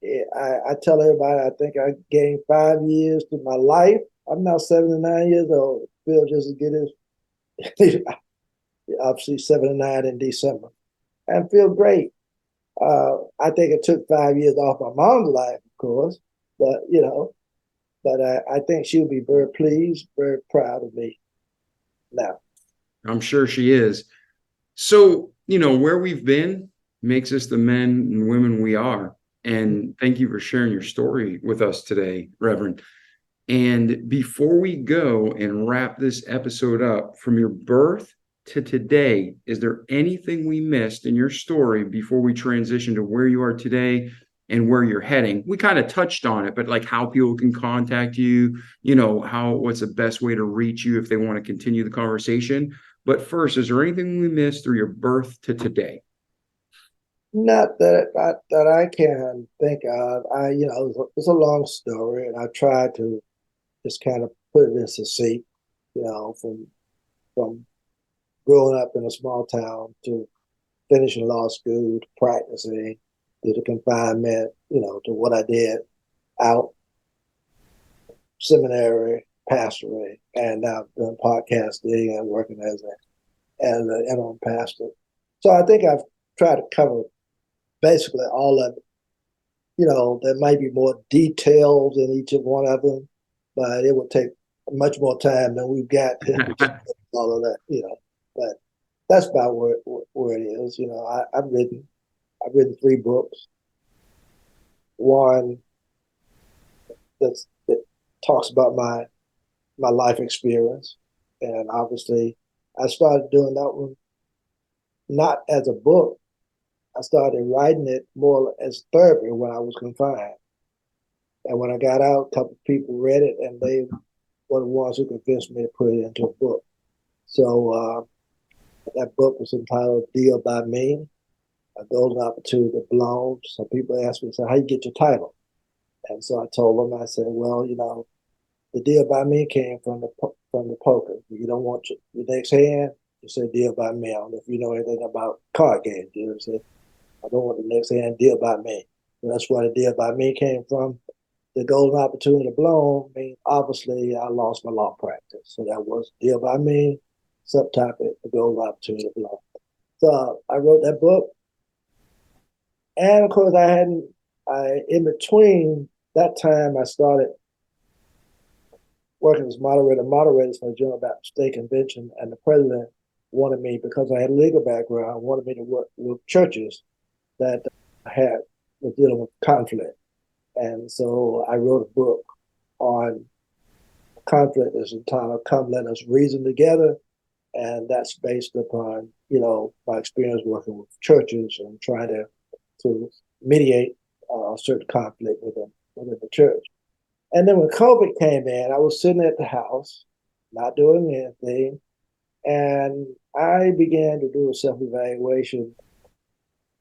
I tell everybody, I think I gained 5 years to my life. I'm now 79 years old. Feel just as good as, obviously 79 in December, and feel great. I think it took 5 years off my mom's life, of course, but I think she'll be very pleased, very proud of me now. I'm sure she is. So, where we've been makes us the men and women we are. And thank you for sharing your story with us today, Reverend. And before we go and wrap this episode up, from your birth to today, is there anything we missed in your story before we transition to where you are today and where you're heading? We kind of touched on it, but like how people can contact you, what's the best way to reach you if they want to continue the conversation. But first, is there anything we missed through your birth to today? Not that I can think of. It's a long story, and I tried to just kind of put it in succinct, from growing up in a small town to finishing law school, to practicing, to the confinement, to what I did out, seminary, pastoring, and now doing podcasting and working as an interim pastor. So I think I've tried to cover basically all of it. There might be more details in each of one of them, but it would take much more time than we've got to all of that, But that's about where it is. I've written 3 books. One that talks about my life experience, and obviously I started doing that one not as a book. I started writing it more as therapy when I was confined. And when I got out, a couple of people read it, and they were the ones who convinced me to put it into a book. So that book was entitled Deal by Me. a golden opportunity blown. So people ask me, so how you get your title? And so I told them, I said, well, the deal by me came from the poker. You don't want your next hand, you say deal by me. I don't know if you know anything about card games. You know what I'm saying? I don't want the next hand, deal by me. So that's where the deal by me came from. The golden opportunity blown means obviously I lost my law practice. So that was deal by me, subtopic, the golden opportunity blown. So I wrote that book. And of course in between that time I started working as moderator of moderators for the General Baptist State Convention, and the president wanted me, because I had a legal background, wanted me to work with churches that were dealing with conflict. And so I wrote a book on conflict. It's entitled Come Let Us Reason Together. And that's based upon, my experience working with churches and trying to mediate certain conflict within the church. And then when COVID came in, I was sitting at the house, not doing anything, and I began to do a self-evaluation,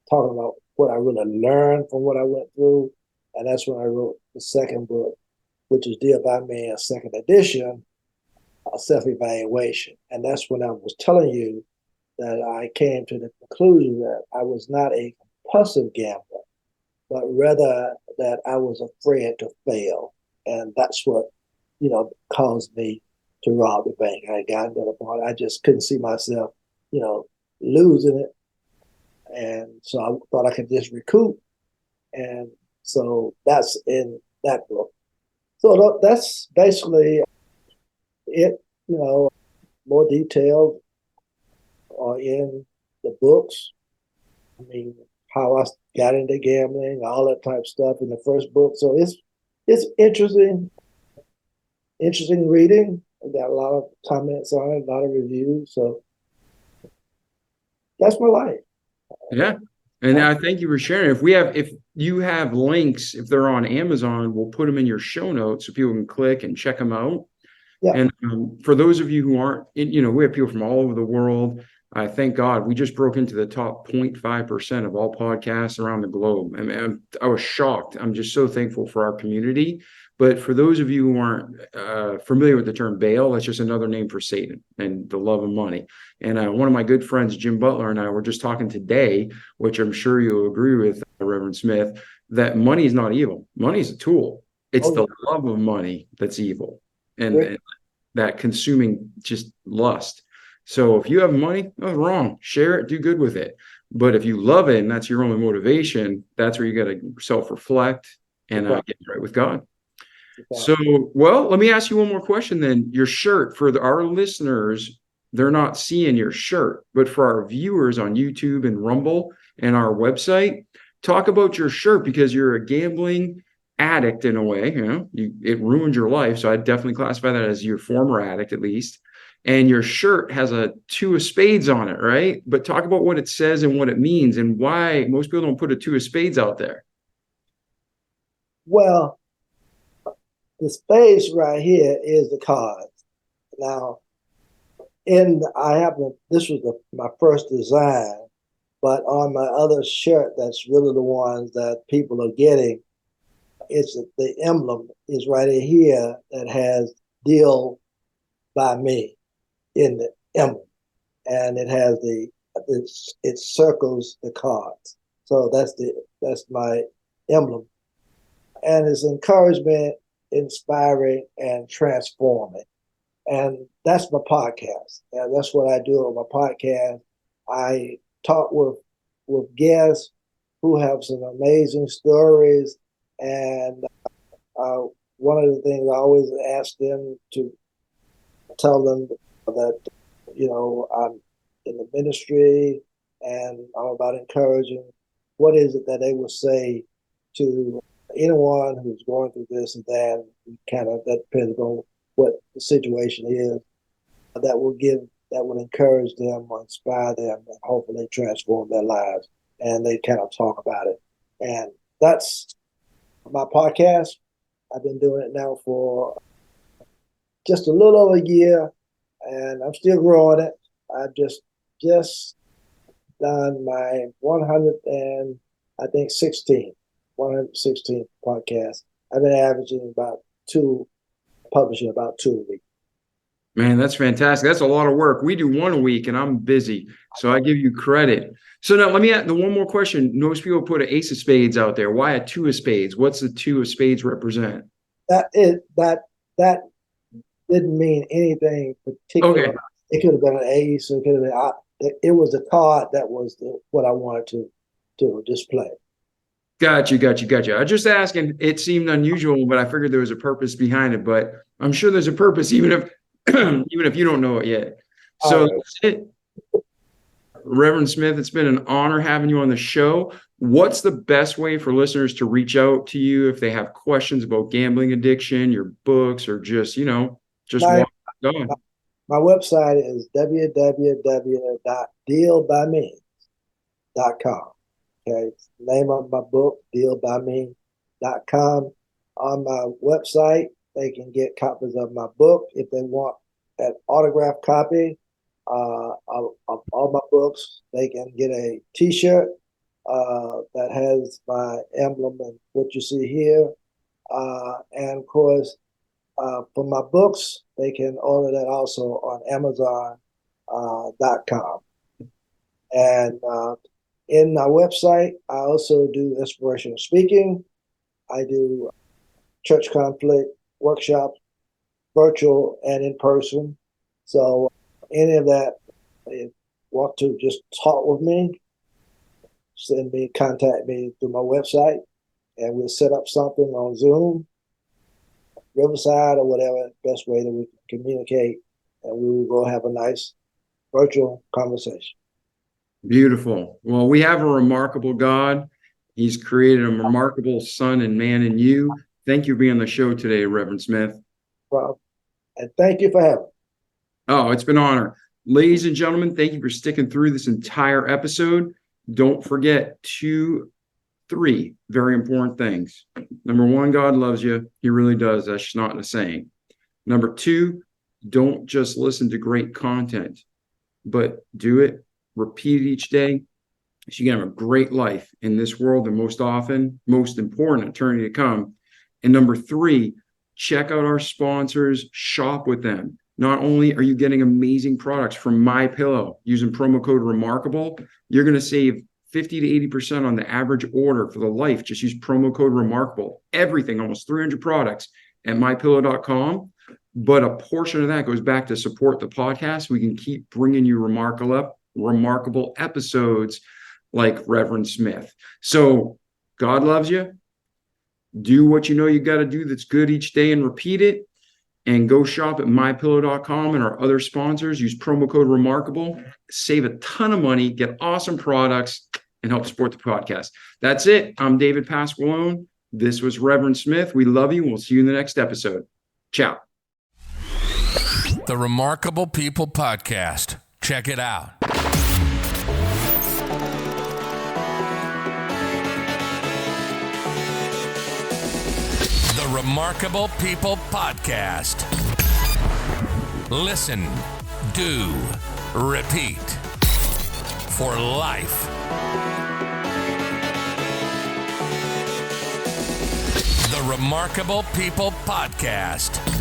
talking about what I really learned from what I went through. And that's when I wrote the second book, which is Deal by Me, a second edition, a self-evaluation. And that's when I was telling you that I came to the conclusion that I was not a compulsive gambler, but rather that I was afraid to fail. And that's what, caused me to rob the bank. I got into the point. I just couldn't see myself, losing it. And so I thought I could just recoup. And so that's in that book. So that's basically it, more detailed are in the books. I mean, how I got into gambling, all that type of stuff in the first book. So it's interesting reading. I got a lot of comments on it, a lot of reviews. So that's my life. Yeah. And I thank you for sharing. If you have links, if they're on Amazon, we'll put them in your show notes so people can click and check them out. Yeah. And for those of you who aren't, we have people from all over the world. Thank God we just broke into the top 0.5% of all podcasts around the globe. I mean, I was shocked. I'm just so thankful for our community. But for those of you who aren't familiar with the term Baal, that's just another name for Satan and the love of money. And one of my good friends, Jim Butler, and I were just talking today, which I'm sure you'll agree with, Reverend Smith, that money is not evil. Money is a tool. It's the love of money that's evil, and that consuming just lust. So if you have money, nothing wrong. Share it, do good with it. But if you love it and that's your only motivation, that's where you got to self-reflect and get right with God. So, well, let me ask you one more question then. Your shirt, for our listeners, they're not seeing your shirt, but for our viewers on YouTube and Rumble and our website, talk about your shirt, because you're a gambling addict in a way. It ruined your life. So I'd definitely classify that as your former addict, at least. And your shirt has a 2 of spades on it, right? But talk about what it says and what it means and why most people don't put a 2 of spades out there. Well, the spades right here is the cards. Now, this was my first design, but on my other shirt, that's really the ones that people are getting. It's the emblem is right in here that has deal by me in the emblem, and it has it circles the cards. So that's my emblem, and it's encouragement, inspiring, and transforming. And that's my podcast. And that's what I do on my podcast. I talk with guests who have some amazing stories. And one of the things I always ask them to tell them that, I'm in the ministry and I'm about encouraging. What is it that they will say to anyone who's going through this and that? That depends on what the situation is, that will encourage them or inspire them and hopefully transform their lives. And they kind of talk about it. And that's my podcast. I've been doing it now for just a little over a year, and I'm still growing it. I just done my 116th podcast. I've been averaging publishing about 2 a week. Man, that's fantastic. That's a lot of work. We do one a week and I'm busy. So I give you credit. So now let me ask the one more question. Most people put an ace of spades out there. Why a two of spades? What's the two of spades represent? That didn't mean anything particular. Okay. It could have been an ace. It could have been. It was a card that was what I wanted to display. Got you. I just asking. It seemed unusual, but I figured there was a purpose behind it. But I'm sure there's a purpose, even if you don't know it yet. So that's it. Reverend Smith, it's been an honor having you on the show. What's the best way for listeners to reach out to you if they have questions about gambling addiction, your books, or just walk on? My website is www.dealbyme.com. Okay, name of my book, dealbyme.com. On my website, they can get copies of my book if they want an autographed copy of all my books. They can get a T-shirt that has my emblem and what you see here. And of course, for my books, they can order that also on Amazon.com. And in my website, I also do inspirational speaking. I do church conflict workshops, virtual and in person. So any of that, if you want to just talk with me, contact me through my website, and we'll set up something on Zoom, Riverside, or whatever best way that we can communicate, and we will go have a nice virtual conversation. Beautiful. Well, we have a remarkable God. He's created a remarkable son and man in you. Thank you for being on the show today, Reverend Smith. Well, and thank you for having me. Oh, it's been an honor. Ladies and gentlemen, thank you for sticking through this entire episode. Don't forget 3 very important things. Number 1, God loves you. He really does. That's just not a saying. Number 2, don't just listen to great content, but do it, repeat it each day, so you can have a great life in this world and most important, eternity to come. And number 3, check out our sponsors, shop with them. Not only are you getting amazing products from MyPillow using promo code Remarkable, you're going to save 50 to 80% on the average order for the life. Just use promo code Remarkable. Everything, almost 300 products at mypillow.com. But a portion of that goes back to support the podcast. We can keep bringing you remarkable episodes like Reverend Smith. So God loves you. Do what you know you got to do that's good each day and repeat it. And go shop at mypillow.com and our other sponsors. Use promo code Remarkable. Save a ton of money, get awesome products, and help support the podcast. That's it. I'm David Pasqualone. This was Reverend Smith. We love you. We'll see you in the next episode. Ciao. The Remarkable People Podcast. Check it out. The Remarkable People Podcast. Listen, do, repeat. For life. The Remarkable People Podcast.